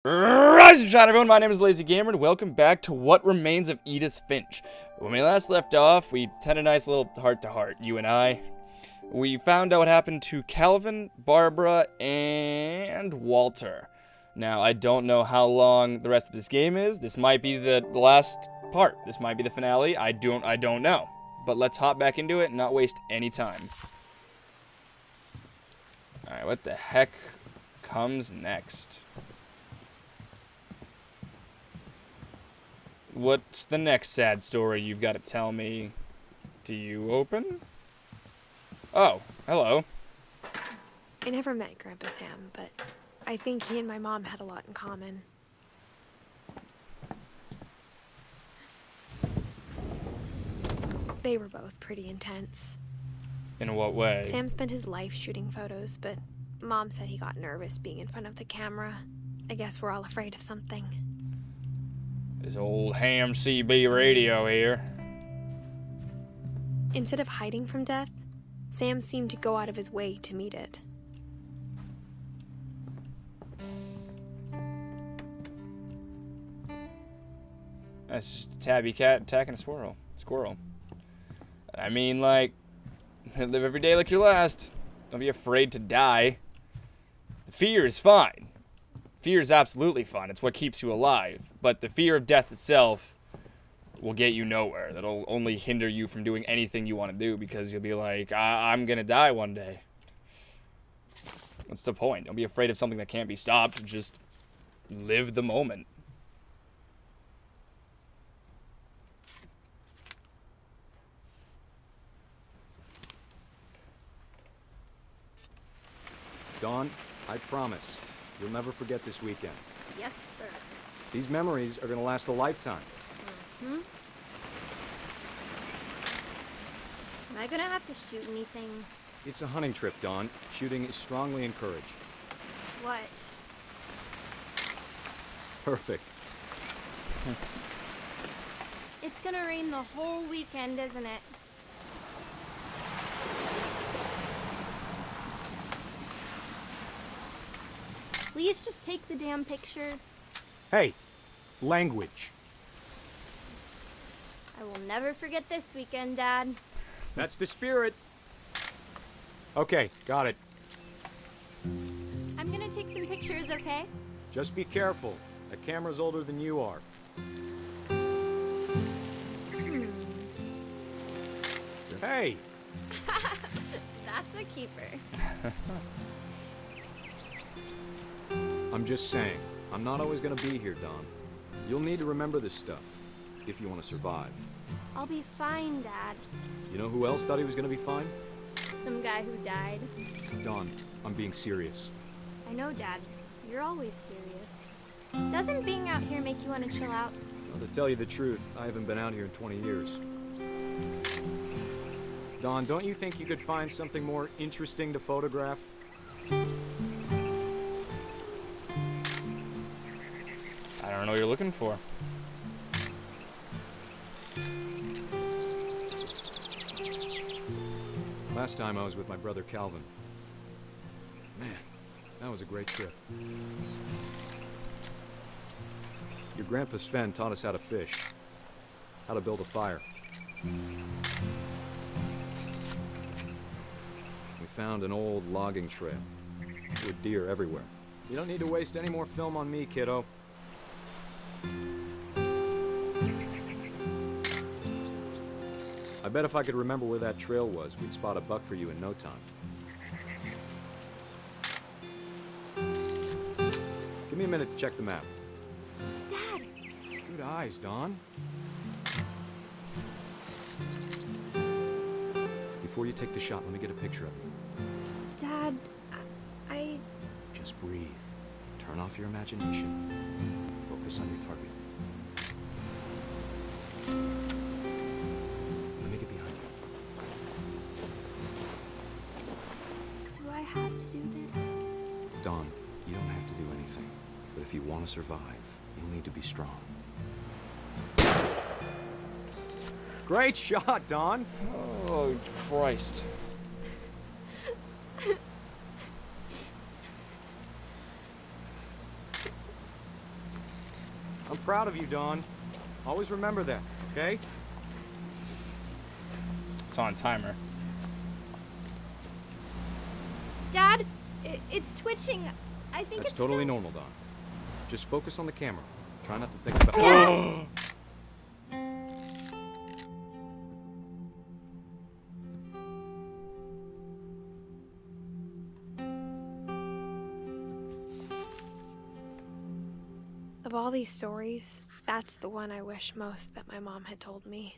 Rise and shine, everyone. My name is Lazy Gamer, and welcome back to What Remains of Edith Finch. When we last left off, we had a nice little heart-to-heart, you and I. We found out what happened to Calvin, Barbara, and Walter. Now, I don't know how long the rest of this game is. This might be the last part. This might be the finale. I don't know. But let's hop back into it and not waste any time. Alright, what the heck comes next? What's the next sad story you've got to tell me? Do you open? Oh, hello. I never met Grandpa Sam, but I think he and my mom had a lot in common. They were both pretty intense. In what way? Sam spent his life shooting photos, but Mom said he got nervous being in front of the camera. I guess we're all afraid of something. This old ham CB radio here. Instead of hiding from death, Sam seemed to go out of his way to meet it. That's just a tabby cat attacking a squirrel. I mean, like, live every day like your last. Don't be afraid to die. The fear is fine. Fear is absolutely fun. It's what keeps you alive. But the fear of death itself will get you nowhere. That'll only hinder you from doing anything you want to do because you'll be like, I'm going to die one day. What's the point? Don't be afraid of something that can't be stopped. Just live the moment. Dawn, I promise. You'll never forget this weekend. Yes, sir. These memories are gonna last a lifetime. Am I gonna have to shoot anything? It's a hunting trip, Dawn. Shooting is strongly encouraged. What? Perfect. It's gonna rain the whole weekend, isn't it? Please just take the damn picture. Hey, language. I will never forget this weekend, Dad. That's the spirit. Okay, got it. I'm gonna take some pictures, okay? Just be careful. That camera's older than you are. Hey! That's a keeper. I'm just saying, I'm not always gonna be here, Dawn. You'll need to remember this stuff, if you want to survive. I'll be fine, Dad. You know who else thought he was gonna be fine? Some guy who died. Dawn, I'm being serious. I know, Dad. You're always serious. Doesn't being out here make you want to chill out? Well, to tell you the truth, I haven't been out here in 20 years. Dawn, don't you think you could find something more interesting to photograph? I don't know what you're looking for. Last time I was with my brother Calvin. Man, that was a great trip. Your grandpa Sven taught us how to fish, how to build a fire. We found an old logging trail with deer everywhere. You don't need to waste any more film on me, kiddo. I bet if I could remember where that trail was, we'd spot a buck for you in no time. Give me a minute to check the map. Dad! Good eyes, Dawn. Before you take the shot, let me get a picture of you. Dad, I... Just breathe. Turn off your imagination. Focus on your target. Let me get behind you. Do I have to do this? Dawn, you don't have to do anything. But if you want to survive, you'll need to be strong. Great shot, Dawn! Oh, Christ. I'm proud of you, Dawn. Always remember that, okay? It's on timer. Dad, it's twitching. I think That's it's totally so- normal, Dawn. Just focus on the camera. Try not to think about... Of all these stories, that's the one I wish most that my mom had told me.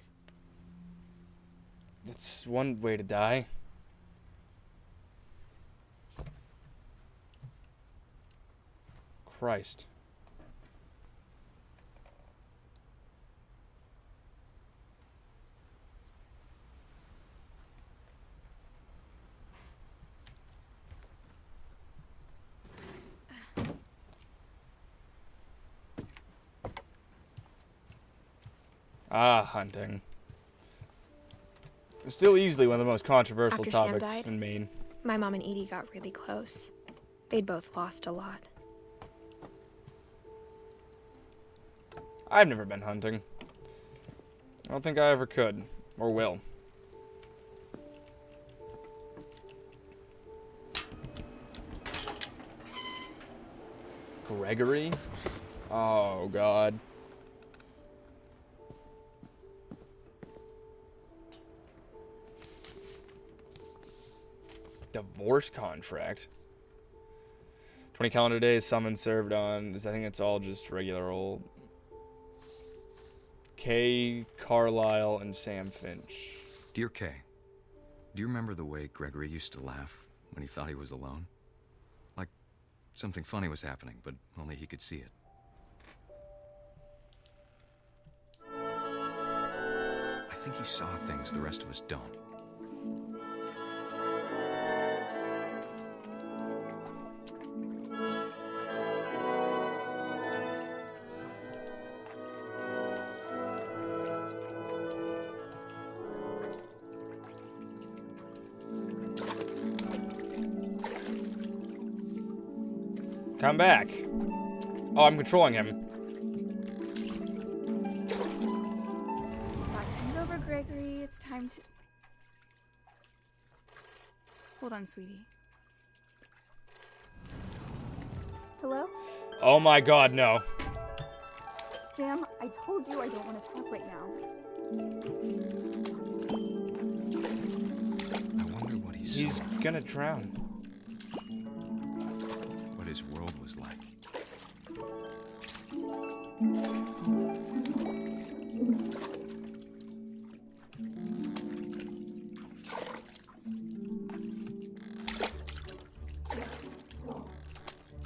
That's one way to die. Christ. Ah, hunting. It's still easily one of the most controversial After Sam topics died, in Maine. My mom and Edie got really close. They'd both lost a lot. I've never been hunting. I don't think I ever could, or will. Gregory? Oh, God. Divorce contract? 20 calendar days, summons served on. I think it's all just regular old. Kay, Carlisle, and Sam Finch. Dear Kay, do you remember the way Gregory used to laugh when he thought he was alone? Like something funny was happening, but only he could see it. I think he saw things the rest of us don't. Come back. Oh, I'm controlling him. Time's over, Gregory. It's time to... Hold on, sweetie. Hello? Oh my God, no. Sam, I told you I don't want to talk right now. I wonder what he saw. He's gonna drown. What his world was like.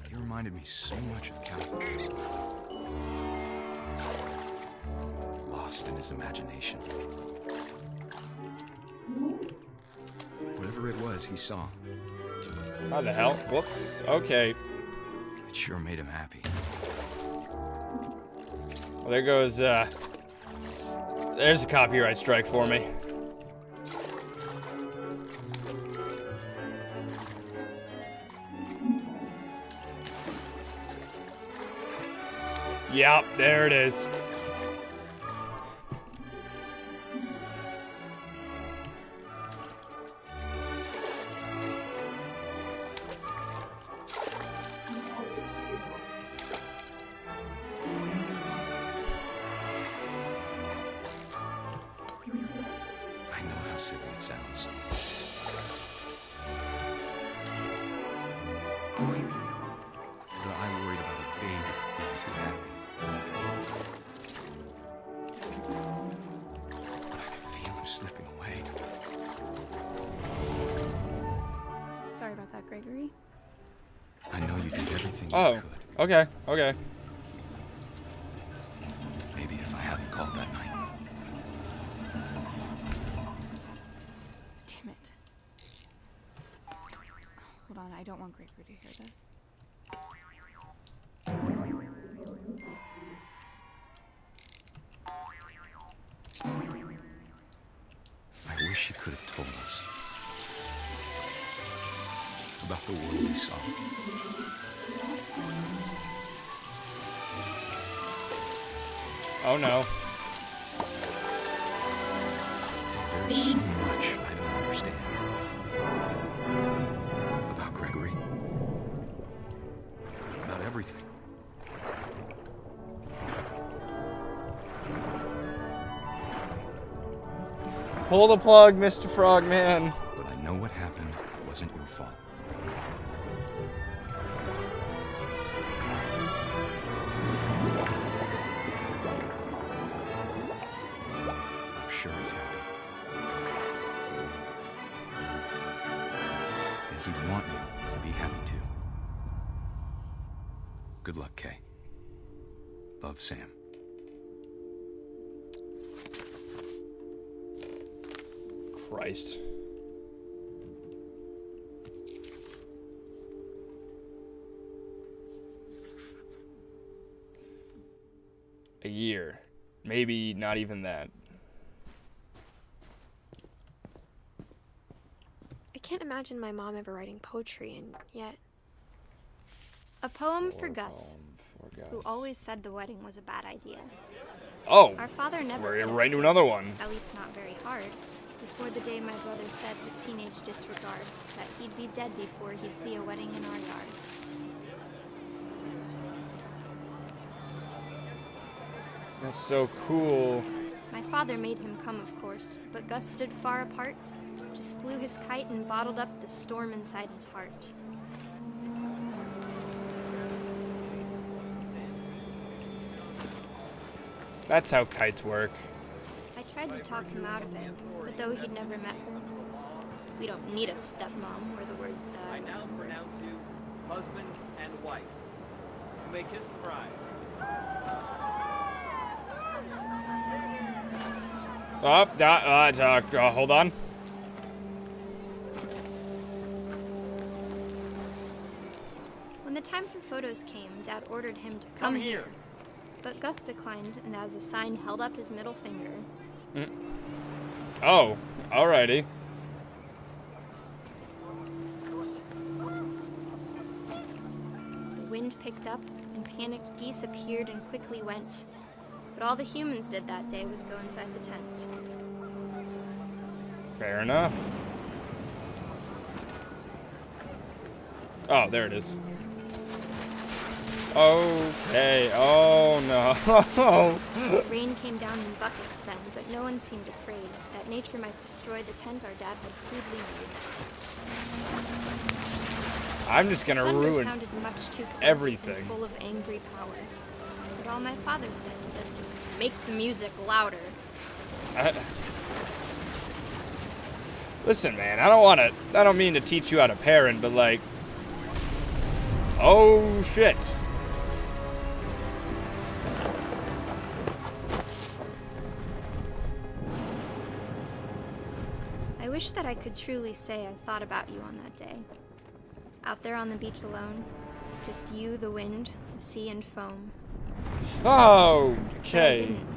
He reminded me so much of Calvin. Lost in his imagination. Whatever it was he saw, How the hell? Whoops. Okay. it sure made him happy. Well, there goes, there's a copyright strike for me. Yep, there it is. I know how silly it sounds. But I worried about a baby being too happy. But I could feel him slipping away. Sorry about that, Gregory. I know you did everything you Oh, could. okay, okay. Maybe if I hadn't called that night. Damn it. Hold on, I don't want Gregory to hear this. I wish he could have told us about the world he saw. Oh no. There's so much I don't understand about Gregory. About everything. Pull the plug, Mr. Frogman. But I know what happened wasn't your fault. I'm sure he's happy. And he'd want you to be happy too. Good luck, Kay. Love, Sam. Christ. A year. Maybe not even that. I can't imagine my mom ever writing poetry, and yet. A poem for Or Gus, poem for who Gus. always said the wedding was a bad idea. Oh! Our father never we're put us right into another kids, one. At least not very hard. Before the day my brother said with teenage disregard that he'd be dead before he'd see a wedding in our yard. That's so cool. My father made him come, of course, but Gus stood far apart, just flew his kite and bottled up the storm inside his heart. That's how kites work. I tried to talk him out of it, but though he'd never met her, we don't need a stepmom, were the words that I now pronounce you husband and wife. You may kiss the bride. Hold on. When the time for photos came, Dad ordered him to come here. But Gus declined, and as a sign held up his middle finger. Oh, alrighty. The wind picked up, and panicked geese appeared and quickly went. But all the humans did that day was go inside the tent. Fair enough. Oh, there it is. Okay. Oh no. Rain came down in buckets then, but no one seemed afraid that nature might destroy the tent our dad had crudely made. I'm just gonna Thunder ruin sounded much too close everything. and full of angry power. But all my father said to this was, "Make the music louder." Listen, man, I don't mean to teach you how to parent, but like, oh shit. I wish that I could truly say I thought about you on that day. Out there on the beach alone, just you, the wind, the sea, and foam. Oh, But I okay. didn't.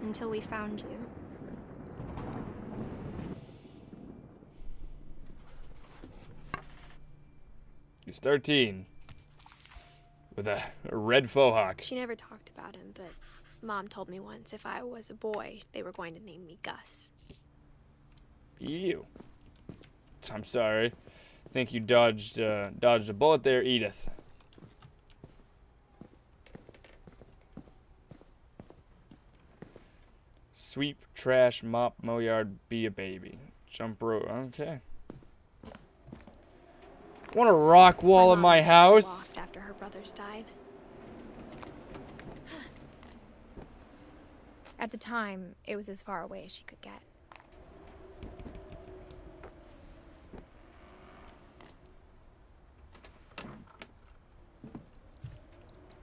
Until we found you. He's 13. With a red faux hawk. She never talked about him, but Mom told me once if I was a boy, they were going to name me Gus. Ew. I'm sorry. Think you dodged a bullet there, Edith. Sweep, trash, mop, mow yard, be a baby. Jump rope. Okay. Want a rock wall in mom my house? walked after her brothers died. At the time, it was as far away as she could get.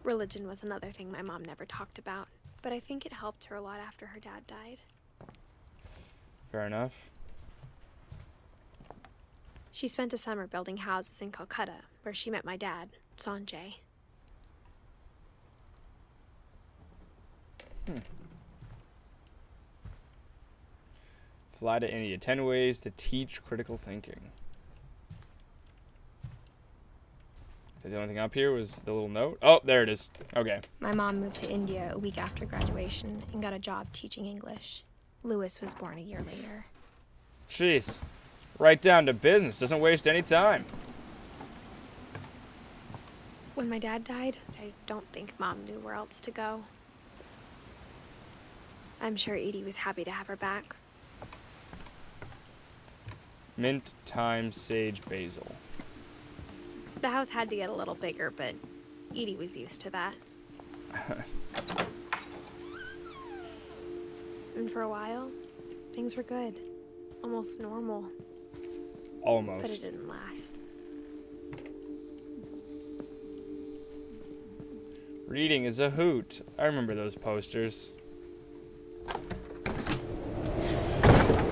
Religion was another thing my mom never talked about, but I think it helped her a lot after her dad died. Fair enough. She spent a summer building houses in Calcutta, where she met my dad, Sanjay. Fly to India. 10 ways to teach critical thinking. The only thing up here was the little note. Oh, there it is. Okay. My mom moved to India a week after graduation and got a job teaching English. Lewis was born a year later. Jeez. Right down to business. Doesn't waste any time. When my dad died, I don't think Mom knew where else to go. I'm sure Edie was happy to have her back. Mint, thyme, sage, basil. The house had to get a little bigger, but Edie was used to that. And for a while, things were good. Almost normal. Almost. But it didn't last. Reading is a hoot. I remember those posters.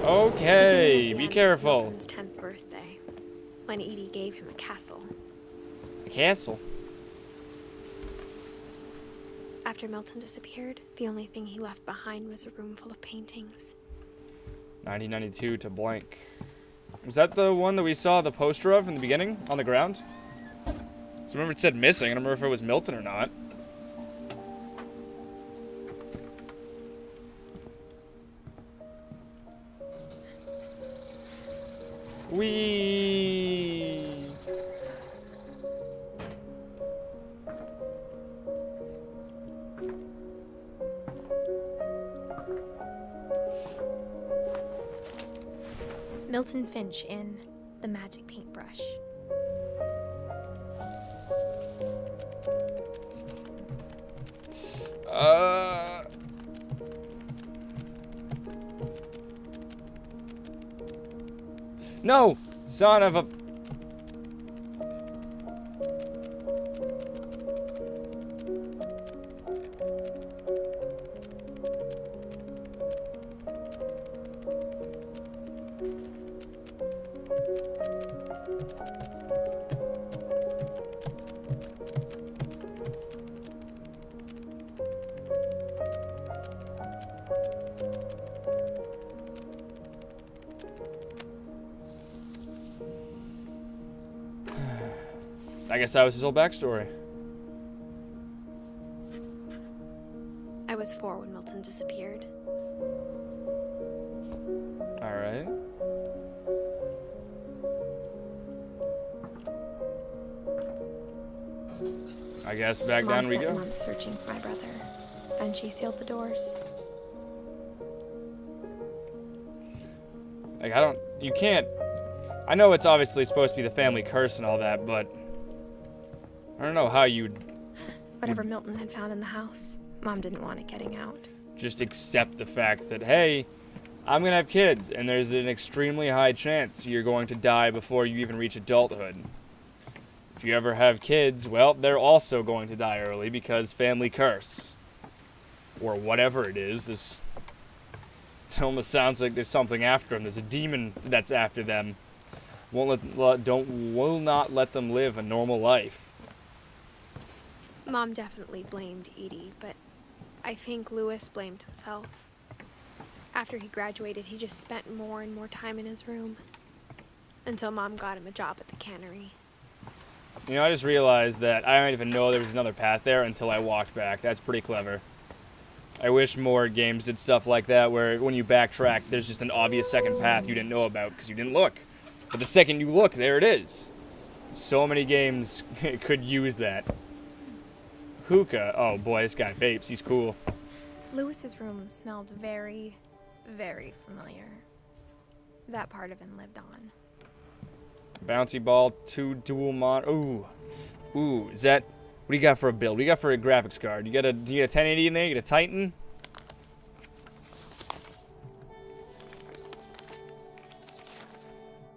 Okay, be careful. Milton's 10th birthday, when Edie gave him a castle. A castle? After Milton disappeared, the only thing he left behind was a room full of paintings. 1992 to blank. Was that the one that we saw the poster of in the beginning on the ground? So I remember it said missing. I don't remember if it was Milton or not. Whee! Milton Finch in The Magic Paintbrush. No! Son of a... I guess that was his whole backstory. I was 4 when Milton disappeared. Alright. I guess back Mom down we spent go. months searching for my brother. Then she sealed the doors. Like, you can't... I know it's obviously supposed to be the family curse and all that, but... I don't know how you'd Whatever Milton had found in the house, Mom didn't want it getting out. just accept the fact that, hey, I'm gonna have kids, and there's an extremely high chance you're going to die before you even reach adulthood. If you ever have kids, well, they're also going to die early because family curse. Or whatever it is. It almost sounds like there's something after them. There's a demon that's after them. Will not let them live a normal life. Mom definitely blamed Edie, but I think Lewis blamed himself. After he graduated, he just spent more and more time in his room. Until Mom got him a job at the cannery. You know, I just realized that I don't even know there was another path there until I walked back. That's pretty clever. I wish more games did stuff like that, where when you backtrack, there's just an obvious second path you didn't know about because you didn't look. But the second you look, there it is. So many games could use that. Hookah. Oh boy, this guy vapes. He's cool. Lewis's room smelled very, very familiar. That part of him lived on. Bouncy ball, 2 dual mod. Ooh. Is that? What do you got for a build? What do you got for a graphics card? You got a 1080 in there? You got a Titan?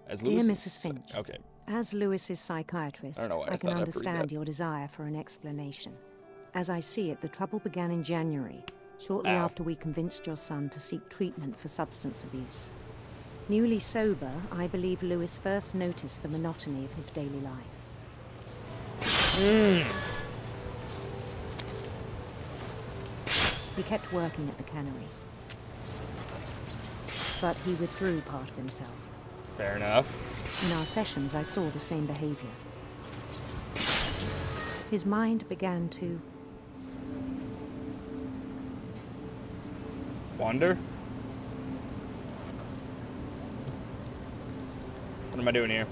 As Dear Lewis Mrs. Finch, okay. as Lewis's psychiatrist, I don't know why I can thought I'd read that. understand your desire for an explanation. As I see it, the trouble began in January, shortly Ow. after we convinced your son to seek treatment for substance abuse. Newly sober, I believe Lewis first noticed the monotony of his daily life. He kept working at the cannery, but he withdrew part of himself. Fair enough. In our sessions, I saw the same behavior. His mind began to Wander? What am I doing here?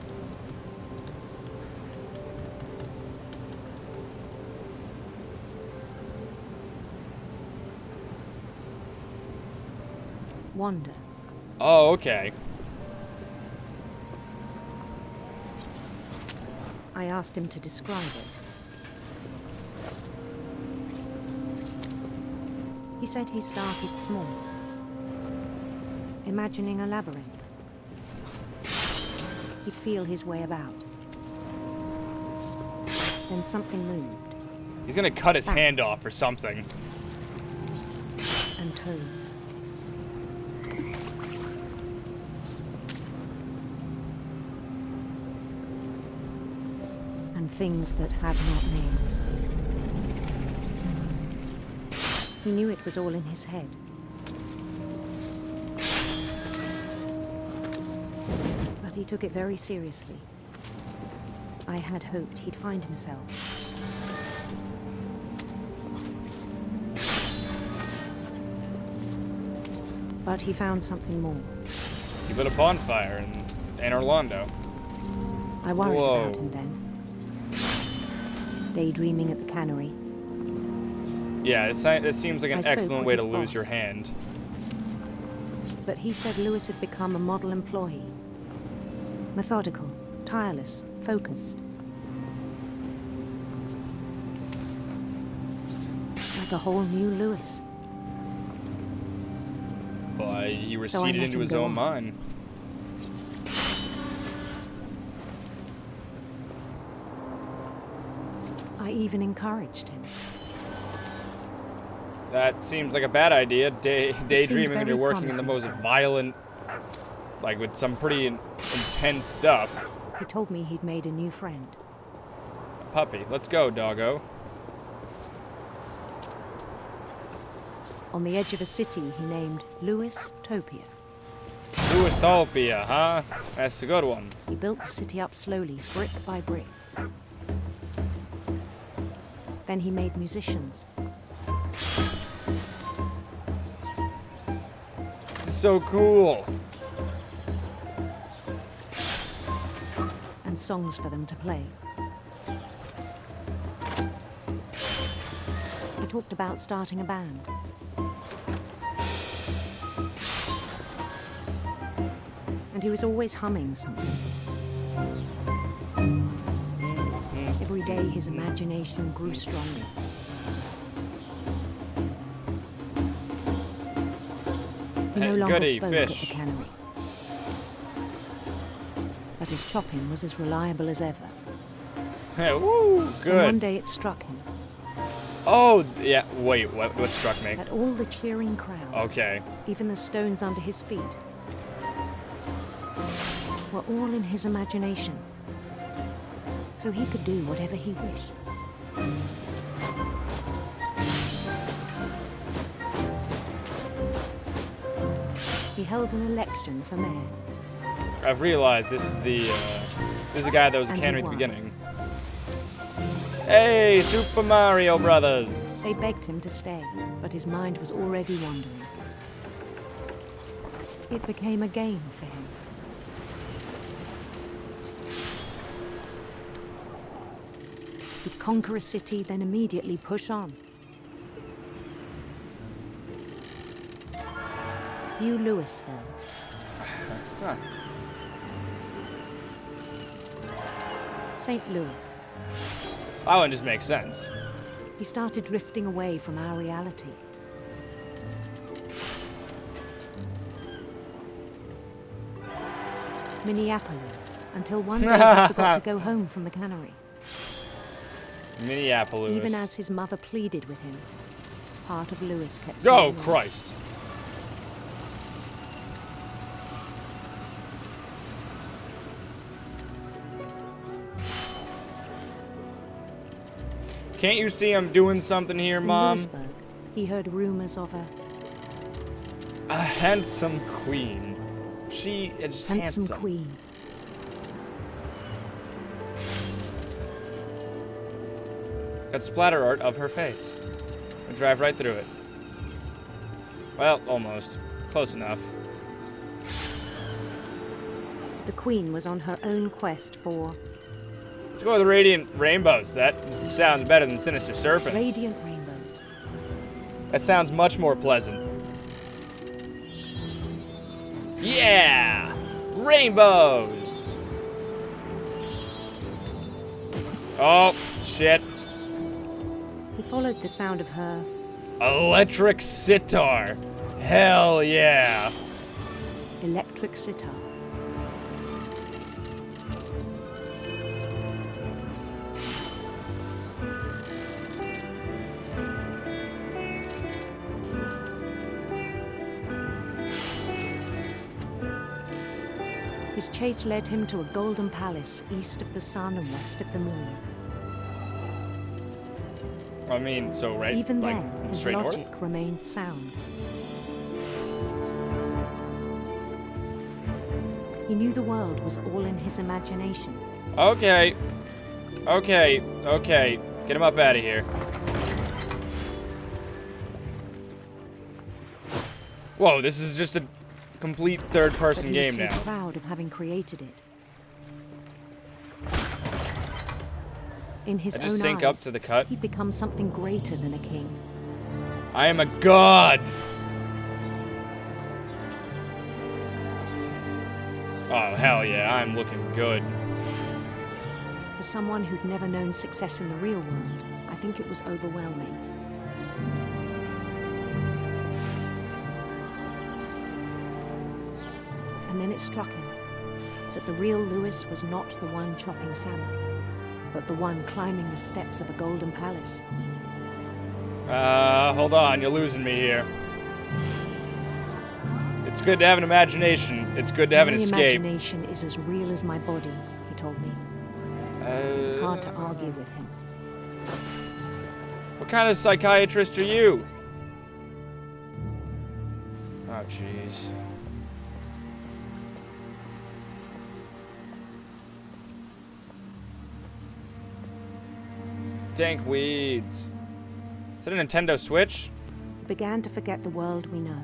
wander. Oh, okay. I asked him to describe it. He said he started small, imagining a labyrinth. He'd feel his way about. Then something moved. He's gonna cut his hand Bats. off or something. And toads. And things that had not names. He knew it was all in his head. But he took it very seriously. I had hoped he'd find himself. But he found something more. He lit a bonfire in Orlando. I worried Whoa. about him then. Daydreaming at the cannery. Yeah, it seems like I an spoke excellent with way his to lose your boss. hand. But he said Lewis had become a model employee. Methodical, tireless, focused. Like a whole new Lewis. Well, he So I receded let into him his go own on. mind. I even encouraged him. That seems like a bad idea. Daydreaming when very you're working in the most promising. violent, like with some pretty intense stuff. He told me he'd made a new friend. A puppy. Let's go, doggo. On the edge of a city he named Lewis Topia. Utopia, huh? That's a good one. He built the city up slowly, brick by brick. Then he made musicians. This is so cool. And songs for them to play. He talked about starting a band. And he was always humming something. Every day his imagination grew stronger. He no longer Goody spoke fish. at the cannery. But his chopping was as reliable as ever. Hey, woo, And one good. day it struck him Oh, yeah. Wait, what struck me? that all the cheering crowds, Okay. even the stones under his feet, were all in his imagination. So he could do whatever he wished. He held an election for mayor. I've realized this is the guy that was a And he cannery at the won. beginning. Hey, Super Mario Brothers. They begged him to stay, but his mind was already wandering. It became a game for him. He'd conquer a city, then immediately push on. New Louisville. Huh. St. Louis. That one just makes sense. He started drifting away from our reality. Minneapolis, until one day he forgot to go home from the cannery. Minneapolis. Even as his mother pleaded with him, part of Lewis kept Oh, saying, Christ. Can't you see I'm doing something here, In Mom? Lewisburg, he heard rumors of A handsome queen. She is handsome handsome. queen. got splatter art of her face. And drive right through it. Well, almost. Close enough. The Queen was on her own quest for Let's go with Radiant Rainbows. That sounds better than Sinister Serpents. radiant rainbows. That sounds much more pleasant. Yeah! Rainbows! Oh, shit. He followed the sound of her Electric sitar. Hell yeah. electric sitar. His chase led him to a golden palace east of the sun and west of the moon. I mean, so right, Even like, then, his straight logic north? remained sound. He knew the world was all in his imagination. Okay. Okay. Okay. Get him up out of here. Whoa, this is just a complete third-person But he game was so now. proud of having created it. In his I just own sync eyes, up to the cut. he'd become something greater than a king. I am a god! Oh, hell yeah, I'm looking good. For someone who'd never known success in the real world, I think it was overwhelming. And then it struck him that the real Lewis was not the one chopping salmon, but the one climbing the steps of a golden palace. Hold on, you're losing me here. It's good to have an imagination. It's good to have an My escape. imagination is as real as my body, he told me. It was hard to argue with him. What kind of psychiatrist are you? Oh, jeez. Dank weeds. Is it a Nintendo Switch? He began to forget the world we know.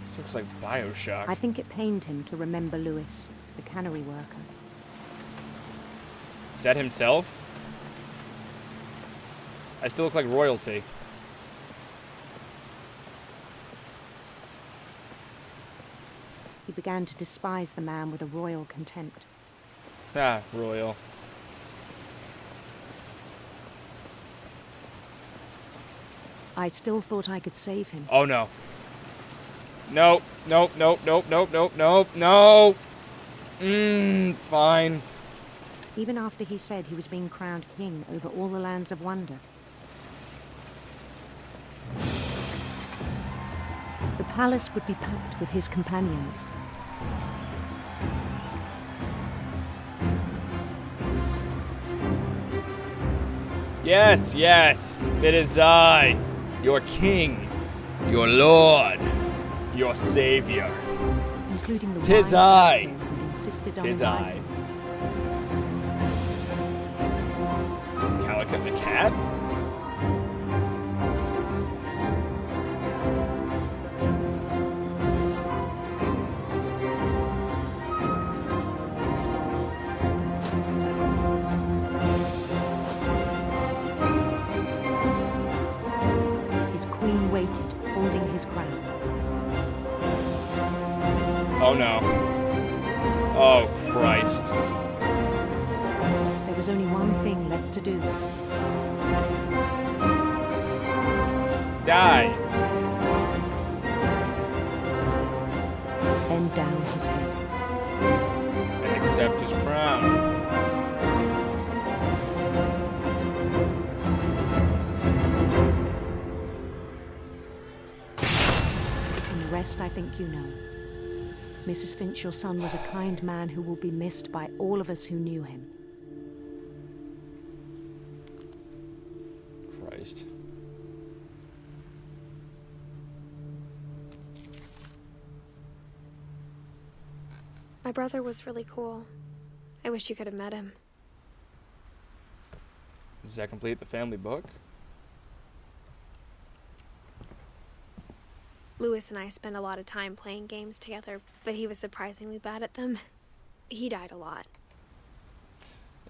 This looks like Bioshock. I think it pained him to remember Lewis, the cannery worker. Is that himself? I still look like royalty. He began to despise the man with a royal contempt. Ah, royal. I still thought I could save him. Oh no. Nope, nope, nope, nope, nope, nope, nope, no. Fine. Even after he said he was being crowned king over all the lands of wonder. The palace would be packed with his companions. Yes, yes, it is I, your king, your lord, your savior. Including the Tis wise I. Gabriel who'd insisted on Tis I. advising. Calico the cat? His queen waited, holding his crown. Oh no. Oh Christ. There was only one thing left to do. Die. Bend down his head. And accept his crown. And the rest I think you know. Mrs. Finch, your son was a kind man who will be missed by all of us who knew him. Christ. My brother was really cool. I wish you could have met him. Does that complete the family book? Lewis and I spent a lot of time playing games together, but he was surprisingly bad at them. He died a lot.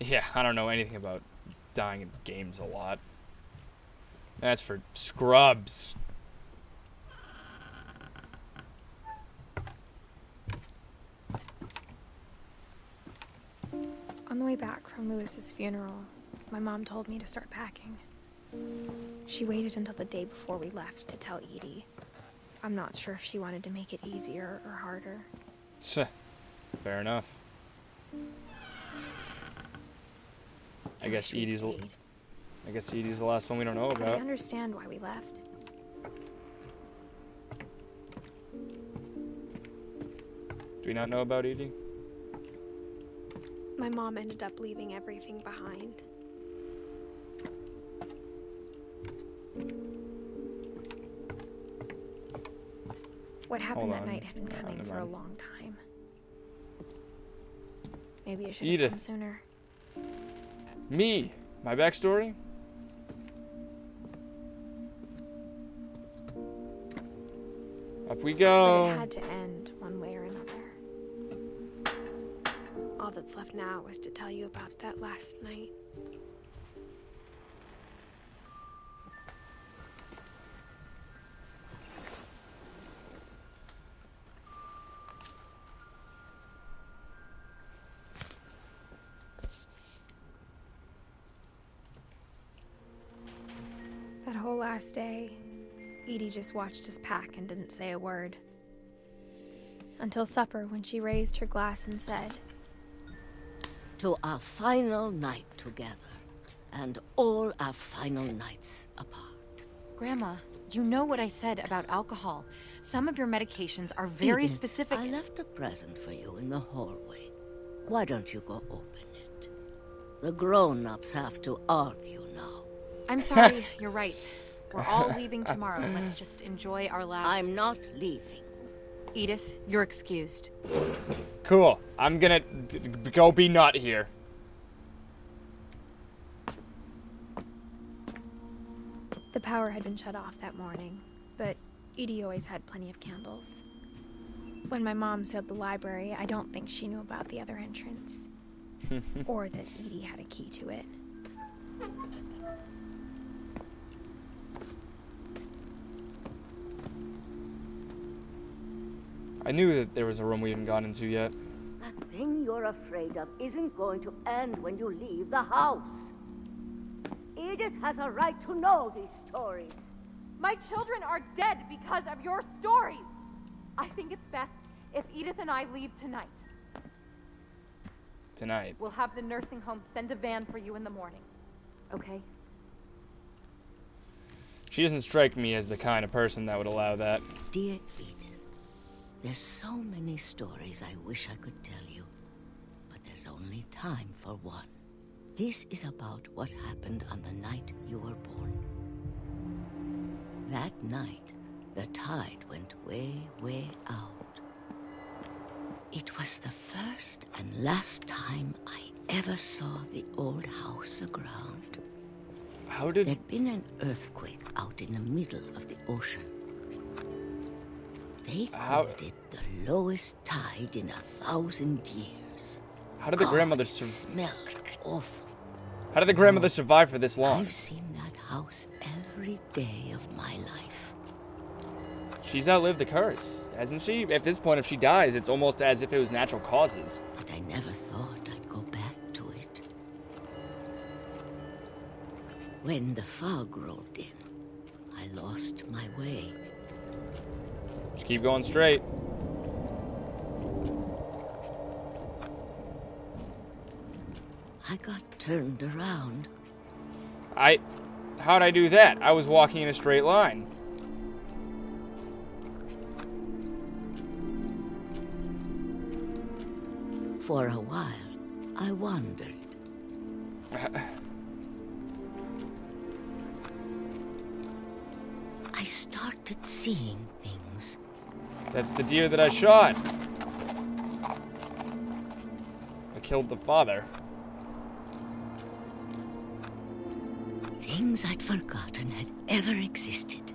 Yeah, I don't know anything about dying in games a lot. That's for scrubs. On the way back from Lewis's funeral, my mom told me to start packing. She waited until the day before we left to tell Edie. I'm not sure if she wanted to make it easier or harder. Fair enough. I guess Edie's the last one we don't know I about. understand why we left. Do we not know about Edie? My mom ended up leaving everything behind. What happened that night had been coming for a long time. Maybe it should have Edith. come sooner. Me? My backstory? Up we But go. it had to end one way or another. All that's left now is to tell you about that last night. That whole last day, Edie just watched us pack and didn't say a word. Until supper, when she raised her glass and said, "To our final night together, and all our final nights apart." Grandma, you know what I said about alcohol. Some of your medications are very Edith, specific. I left a present for you in the hallway. Why don't you go open it? The grown-ups have to argue now. I'm sorry, you're right. We're all leaving tomorrow. Let's just enjoy our last... I'm not leaving. Edith, you're excused. Cool. I'm gonna go be not here. the power had been shut off that morning, but Edie always had plenty of candles. When my mom sealed the library, I don't think she knew about the other entrance. Or that Edie had a key to it. I knew that there was a room we hadn't gone into yet. That thing you're afraid of isn't going to end when you leave the house. Edith has a right to know these stories. My children are dead because of your stories. I think it's best if Edith and I leave tonight. Tonight. We'll have the nursing home send a van for you in the morning. Okay? She doesn't strike me as the kind of person that would allow that. Dear Edith, there's so many stories I wish I could tell you, but there's only time for one. This is about what happened on the night you were born. That night, the tide went way, way out. It was the first and last time I ever saw the old house aground. How did... There'd been an earthquake out in the middle of the ocean. They called it the lowest tide in 1,000 years. How did the grandmother it smelled awful. How did the grandmother survive for this long? I've seen that house every day of my life. She's outlived the curse, hasn't she? At this point, if she dies, it's almost as if it was natural causes. But I never thought I'd go back to it. When the fog rolled in, I lost my way. Just keep going straight. I got turned around. How'd I do that? I was walking in a straight line. For a while, I wandered. I started seeing things. That's the deer that I shot. I killed the father. Things I'd forgotten had ever existed.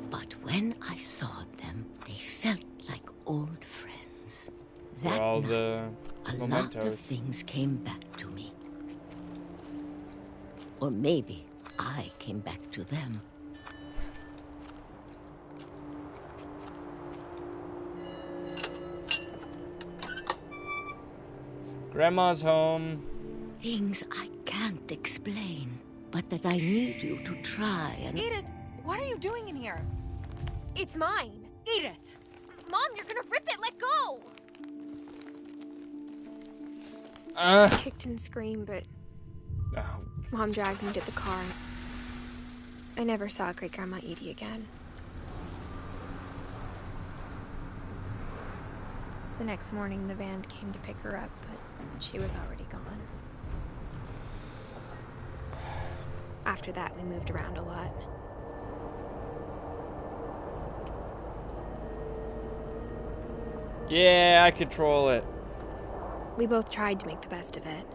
But when I saw them, they felt like old friends. That all night, the a lot of mementos. things came back to me. Or maybe I came back to them. Grandma's home. Things I can't explain, but that I need you to try and... Edith, what are you doing in here? It's mine. Edith! Mom, you're gonna rip it. Let go. Uh. I kicked and screamed, but Oh. Mom dragged me to the car. I never saw Great Grandma Edie again. The next morning, the van came to pick her up, but she was already gone. After that, we moved around a lot. Yeah, I control it. We both tried to make the best of it.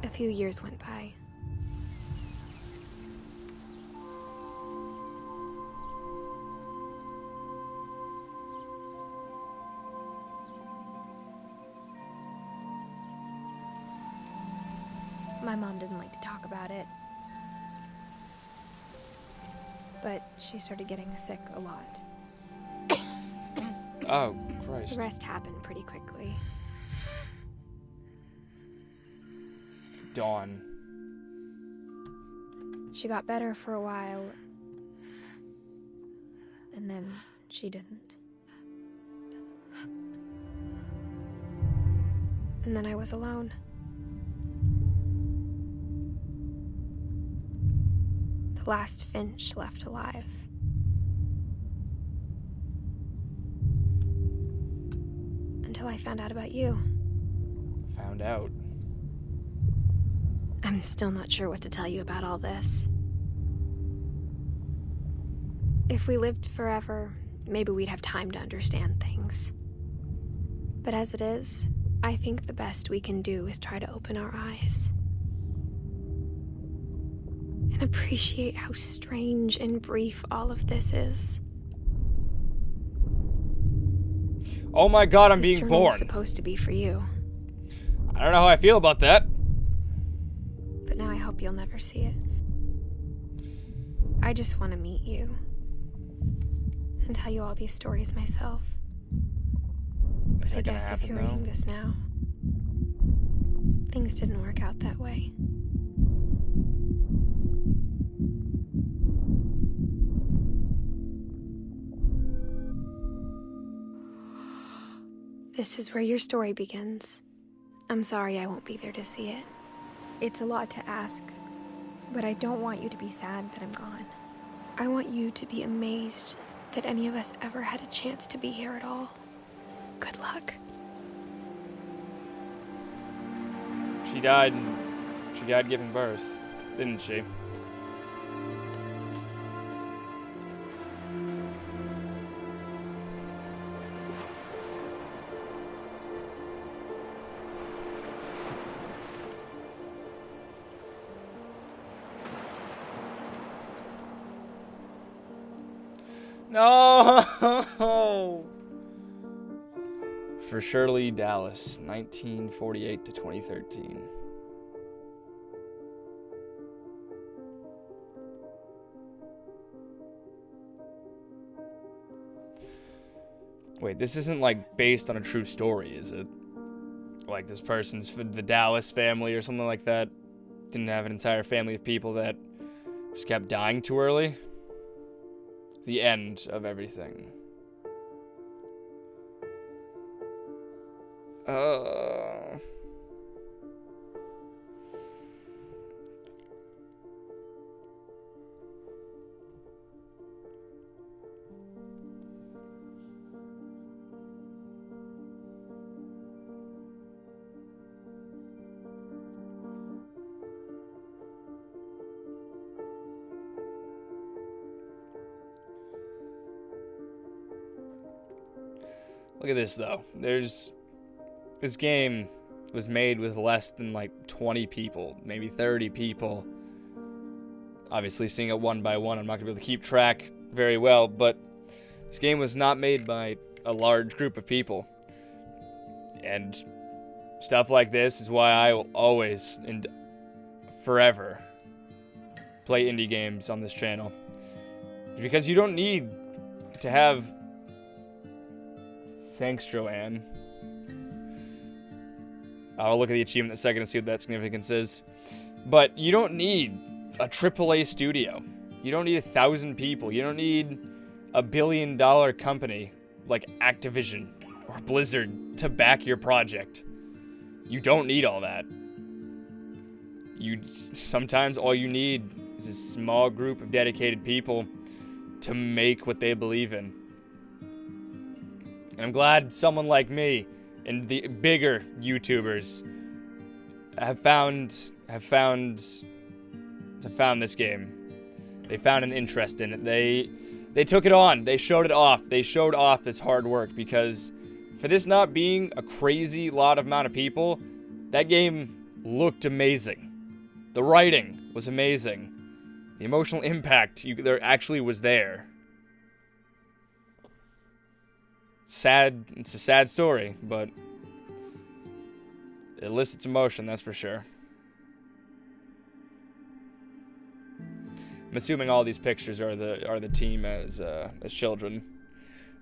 A few years went by. My mom didn't like to talk about it. But she started getting sick a lot. Oh, Christ. The rest happened pretty quickly. Dawn. She got better for a while, and then she didn't. And then I was alone. The last Finch left alive. Until I found out about you. Found out. I'm still not sure what to tell you about all this. If we lived forever, maybe we'd have time to understand things. But as it is, I think the best we can do is try to open our eyes. And appreciate how strange and brief all of this is. Oh my God, I'm This being journal was born. supposed to be for you, I don't know how I feel about that. but now I hope you'll never see it. I just want to meet you and tell you all these stories myself. Is But I that gonna guess if happen, you're though? reading this now, things didn't work out that way. This is where your story begins. I'm sorry I won't be there to see it. It's a lot to ask, but I don't want you to be sad that I'm gone. I want you to be amazed that any of us ever had a chance to be here at all. Good luck. She died giving birth, didn't she? No! For Shirley Dallas, 1948 to 2013. Wait, this isn't like based on a true story, is it? Like this person's the Dallas family or something like that didn't have an entire family of people that just kept dying too early? The end of everything. Look at this, though. This game was made with less than, like, 20 people, maybe 30 people. Obviously, seeing it one by one, I'm not going to be able to keep track very well, but this game was not made by a large group of people. And stuff like this is why I will always and forever play indie games on this channel. Because you don't need to have... Thanks, Joanne. I'll look at the achievement in a second and see what that significance is. But you don't need a AAA studio. You don't need 1,000 people. You don't need a $1 billion company like Activision or Blizzard to back your project. You don't need all that. Sometimes all you need is a small group of dedicated people to make what they believe in. And I'm glad someone like me and the bigger YouTubers have found this game. They found an interest in it. They took it on. They showed it off. They showed off this hard work, because for this not being a crazy amount of people, that game looked amazing. The writing was amazing. The emotional impact there actually was there. Sad. It's a sad story, but it elicits emotion, that's for sure. I'm assuming all these pictures are the team as children.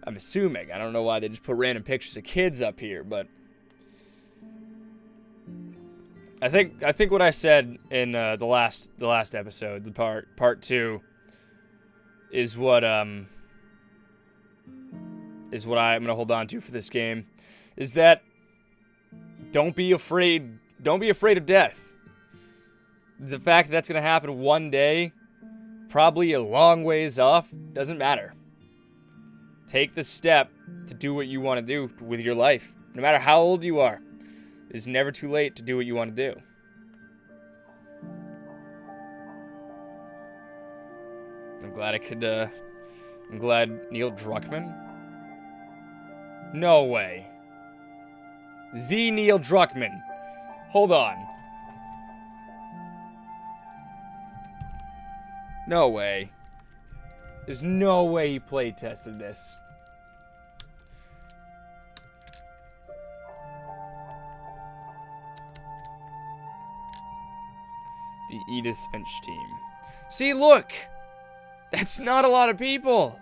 I'm assuming. I don't know why they just put random pictures of kids up here, but I think what I said in the last episode, the part 2, is what I'm gonna hold on to for this game, is that don't be afraid of death. The fact that that's gonna happen one day, probably a long ways off, doesn't matter. Take the step to do what you want to do with your life. No matter how old you are, it's never too late to do what you want to do. I'm glad Neil Druckmann? No way. The Neil Druckmann. Hold on. No way. There's no way he play tested this. The Edith Finch team. See, look! That's not a lot of people!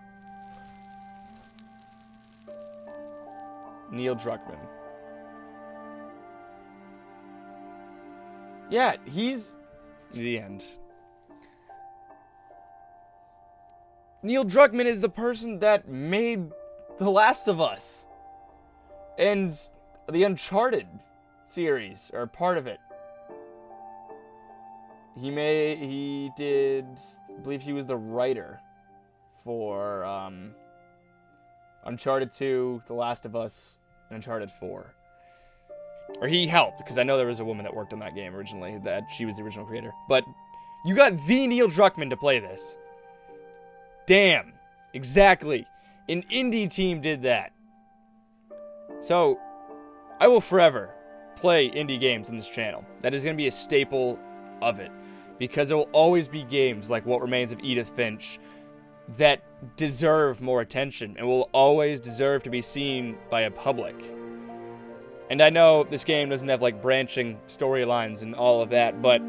Neil Druckmann. Yeah, he's... the end. Neil Druckmann is the person that made The Last of Us. And the Uncharted series, or part of it. He did, I believe he was the writer for Uncharted 2, The Last of Us, and Uncharted 4. Or he helped, because I know there was a woman that worked on that game originally, that she was the original creator. But you got the Neil Druckmann to play this. Damn, exactly. An indie team did that. So, I will forever play indie games on this channel. That is going to be a staple of it. Because there will always be games like What Remains of Edith Finch that deserve more attention and will always deserve to be seen by a public. And I know this game doesn't have like branching storylines and all of that, but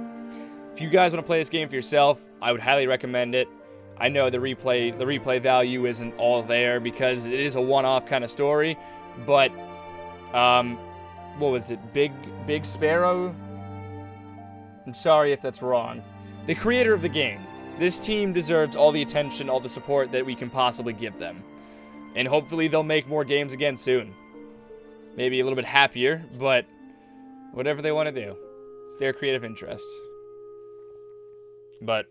if you guys want to play this game for yourself, I would highly recommend it. I know the replay value isn't all there because it is a one-off kind of story, but what was it? Big Sparrow? I'm sorry if that's wrong. The creator of the game. This team deserves all the attention, all the support that we can possibly give them. And hopefully they'll make more games again soon. Maybe a little bit happier, but whatever they want to do. It's their creative interest. But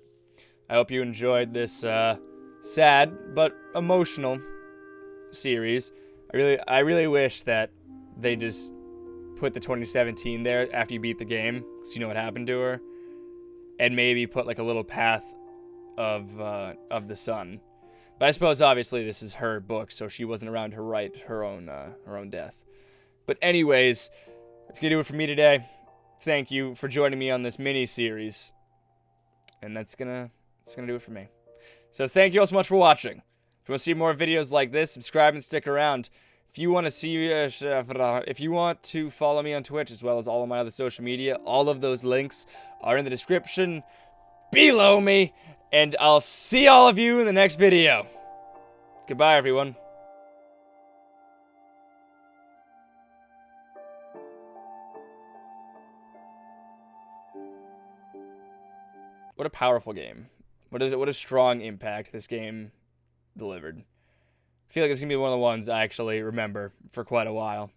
I hope you enjoyed this sad but emotional series. I really wish that they just put the 2017 there after you beat the game, because you know what happened to her, and maybe put like a little path of the sun. But I suppose obviously this is her book, so she wasn't around to write her own death. But anyways, that's gonna do it for me today. Thank you for joining me on this mini-series. And that's gonna do it for me. So thank you all so much for watching. If you want to see more videos like this, subscribe and stick around. If you want to if you want to follow me on Twitch as well as all of my other social media, all of those links are in the description below me. And I'll see all of you in the next video. Goodbye, everyone. What a powerful game. What a strong impact this game delivered. I feel like it's going to be one of the ones I actually remember for quite a while.